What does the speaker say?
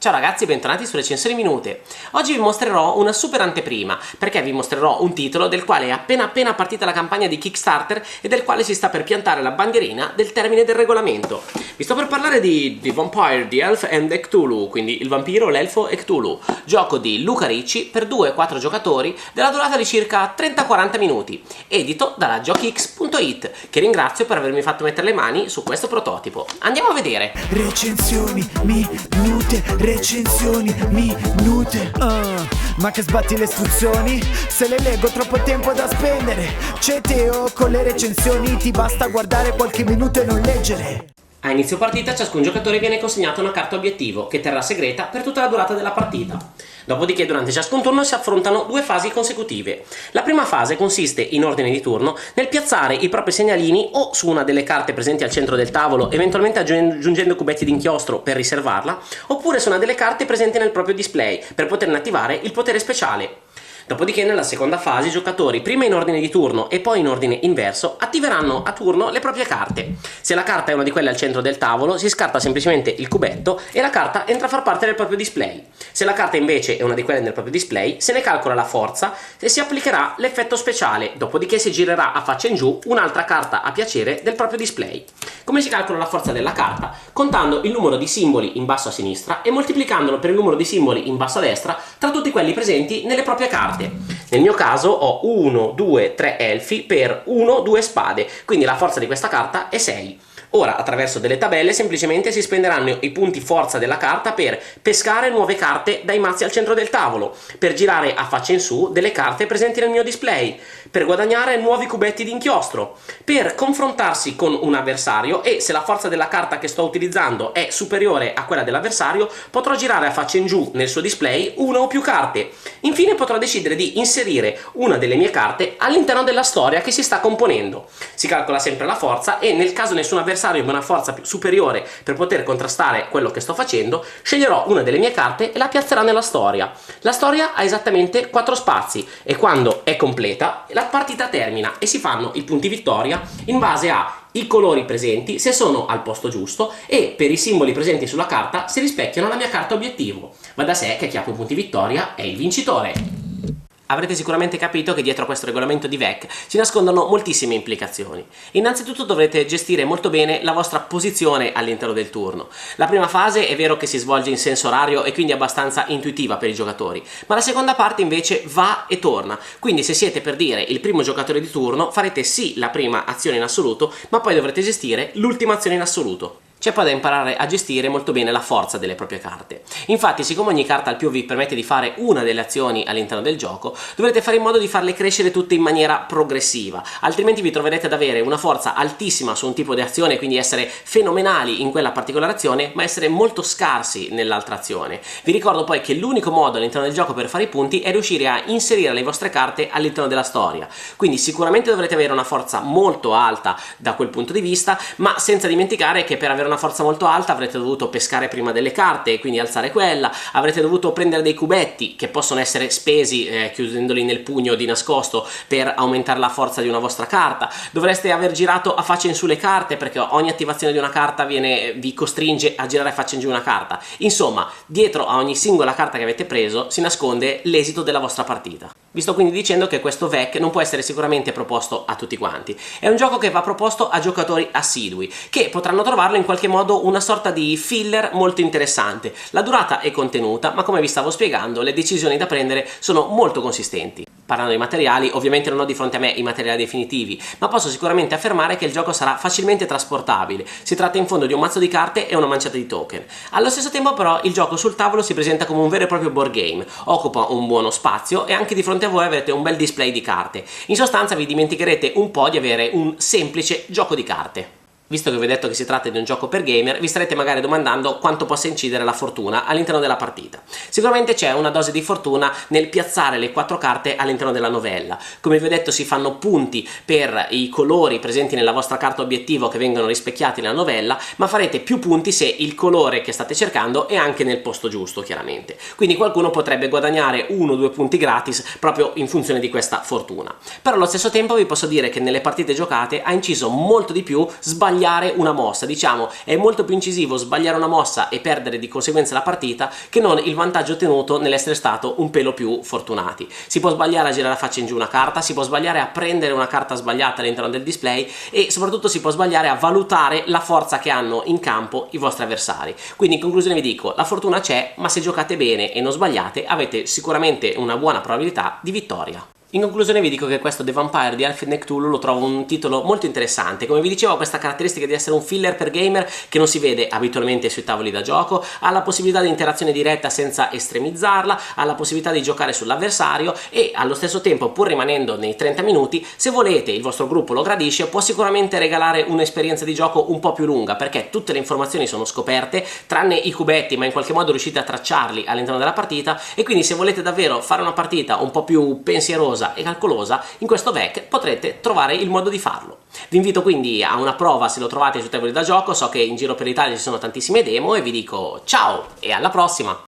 Ciao ragazzi, bentornati su Recensioni Minute. Oggi vi mostrerò una super anteprima, perché vi mostrerò un titolo del quale è appena partita la campagna di Kickstarter e del quale si sta per piantare la bandierina del termine del regolamento. Vi sto per parlare di The Vampire, the Elf and the Cthulhu, quindi il vampiro, l'elfo e Cthulhu, gioco di Luca Ricci per 2-4 giocatori della durata di circa 30-40 minuti, edito dalla GiochiX.it, che ringrazio per avermi fatto mettere le mani su questo prototipo. Andiamo a vedere. Recensioni minute, recensioni minute. Ma che sbatti le istruzioni? Se le leggo troppo tempo da spendere. C'è Teo con le recensioni, ti basta guardare qualche minuto e non leggere. A inizio partita a ciascun giocatore viene consegnata una carta obiettivo che terrà segreta per tutta la durata della partita. Dopodiché durante ciascun turno si affrontano due fasi consecutive. La prima fase consiste, in ordine di turno, nel piazzare i propri segnalini o su una delle carte presenti al centro del tavolo, eventualmente aggiungendo cubetti d'inchiostro per riservarla, oppure su una delle carte presenti nel proprio display per poterne attivare il potere speciale. Dopodiché nella seconda fase i giocatori, prima in ordine di turno e poi in ordine inverso, attiveranno a turno le proprie carte. Se la carta è una di quelle al centro del tavolo, si scarta semplicemente il cubetto e la carta entra a far parte del proprio display. Se la carta invece è una di quelle nel proprio display, se ne calcola la forza e si applicherà l'effetto speciale, dopodiché si girerà a faccia in giù un'altra carta a piacere del proprio display. Come si calcola la forza della carta? Contando il numero di simboli in basso a sinistra e moltiplicandolo per il numero di simboli in basso a destra tra tutti quelli presenti nelle proprie carte. Nel mio caso ho 1, 2, 3 elfi per 1, 2 spade, quindi la forza di questa carta è 6. Ora, attraverso delle tabelle, semplicemente si spenderanno i punti forza della carta per pescare nuove carte dai mazzi al centro del tavolo, per girare a faccia in su delle carte presenti nel mio display, per guadagnare nuovi cubetti di inchiostro, per confrontarsi con un avversario e, se la forza della carta che sto utilizzando è superiore a quella dell'avversario, potrò girare a faccia in giù nel suo display una o più carte. Infine potrò decidere di inserire una delle mie carte all'interno della storia che si sta componendo. Si calcola sempre la forza e, nel caso nessun avversario abbia una forza superiore per poter contrastare quello che sto facendo, sceglierò una delle mie carte e la piazzerò nella storia. La storia ha esattamente 4 spazi e quando è completa la partita termina e si fanno i punti vittoria in base ai colori presenti, se sono al posto giusto, e per i simboli presenti sulla carta se rispecchiano la mia carta obiettivo. Va da sé che chi ha più punti vittoria è il vincitore. Avrete sicuramente capito che dietro a questo regolamento di VEC si nascondono moltissime implicazioni. Innanzitutto dovrete gestire molto bene la vostra posizione all'interno del turno. La prima fase è vero che si svolge in senso orario e quindi abbastanza intuitiva per i giocatori, ma la seconda parte invece va e torna, quindi se siete per dire il primo giocatore di turno farete sì la prima azione in assoluto, ma poi dovrete gestire l'ultima azione in assoluto. C'è poi da imparare a gestire molto bene la forza delle proprie carte. Infatti, siccome ogni carta al più vi permette di fare una delle azioni all'interno del gioco, dovrete fare in modo di farle crescere tutte in maniera progressiva, altrimenti vi troverete ad avere una forza altissima su un tipo di azione, quindi essere fenomenali in quella particolare azione, ma essere molto scarsi nell'altra azione. Vi ricordo poi che l'unico modo all'interno del gioco per fare i punti è riuscire a inserire le vostre carte all'interno della storia, quindi sicuramente dovrete avere una forza molto alta da quel punto di vista, ma senza dimenticare che per avere una forza molto alta avrete dovuto pescare prima delle carte e quindi alzare quella, avrete dovuto prendere dei cubetti che possono essere spesi chiudendoli nel pugno di nascosto per aumentare la forza di una vostra carta, dovreste aver girato a faccia in su le carte perché ogni attivazione di una carta vi costringe a girare a faccia in giù una carta. Insomma, dietro a ogni singola carta che avete preso si nasconde l'esito della vostra partita. Vi sto quindi dicendo che questo VEC non può essere sicuramente proposto a tutti quanti, è un gioco che va proposto a giocatori assidui, che potranno trovarlo in qualche modo una sorta di filler molto interessante. La durata è contenuta, ma come vi stavo spiegando le decisioni da prendere sono molto consistenti. Parlando di materiali, ovviamente non ho di fronte a me i materiali definitivi, ma posso sicuramente affermare che il gioco sarà facilmente trasportabile. Si tratta in fondo di un mazzo di carte e una manciata di token. Allo stesso tempo però il gioco sul tavolo si presenta come un vero e proprio board game, occupa un buono spazio e anche di fronte a voi avrete un bel display di carte. In sostanza vi dimenticherete un po' di avere un semplice gioco di carte. Visto che vi ho detto che si tratta di un gioco per gamer, vi starete magari domandando quanto possa incidere la fortuna all'interno della partita. Sicuramente c'è una dose di fortuna nel piazzare le 4 carte all'interno della novella. Come vi ho detto, si fanno punti per i colori presenti nella vostra carta obiettivo che vengono rispecchiati nella novella, ma farete più punti se il colore che state cercando è anche nel posto giusto, chiaramente. Quindi qualcuno potrebbe guadagnare 1 o 2 punti gratis proprio in funzione di questa fortuna. Però allo stesso tempo vi posso dire che nelle partite giocate ha inciso molto di più sbagliare sbagliare una mossa. Diciamo, è molto più incisivo sbagliare una mossa e perdere di conseguenza la partita che non il vantaggio ottenuto nell'essere stato un pelo più fortunati. Si può sbagliare a girare a faccia in giù una carta, si può sbagliare a prendere una carta sbagliata all'interno del display e soprattutto si può sbagliare a valutare la forza che hanno in campo i vostri avversari. Quindi in conclusione vi dico, la fortuna c'è, ma se giocate bene e non sbagliate avete sicuramente una buona probabilità di vittoria. In conclusione vi dico che questo The Vampire di Alfred Cthulhu lo trovo un titolo molto interessante. Come vi dicevo, ha questa caratteristica di essere un filler per gamer che non si vede abitualmente sui tavoli da gioco, ha la possibilità di interazione diretta senza estremizzarla, ha la possibilità di giocare sull'avversario e allo stesso tempo, pur rimanendo nei 30 minuti, se volete, il vostro gruppo lo gradisce, può sicuramente regalare un'esperienza di gioco un po' più lunga, perché tutte le informazioni sono scoperte, tranne i cubetti, ma in qualche modo riuscite a tracciarli all'interno della partita, e quindi se volete davvero fare una partita un po' più pensierosa e calcolosa, in questo VEC potrete trovare il modo di farlo. Vi invito quindi a una prova se lo trovate sui tavoli da gioco, so che in giro per l'Italia ci sono tantissime demo e vi dico ciao e alla prossima!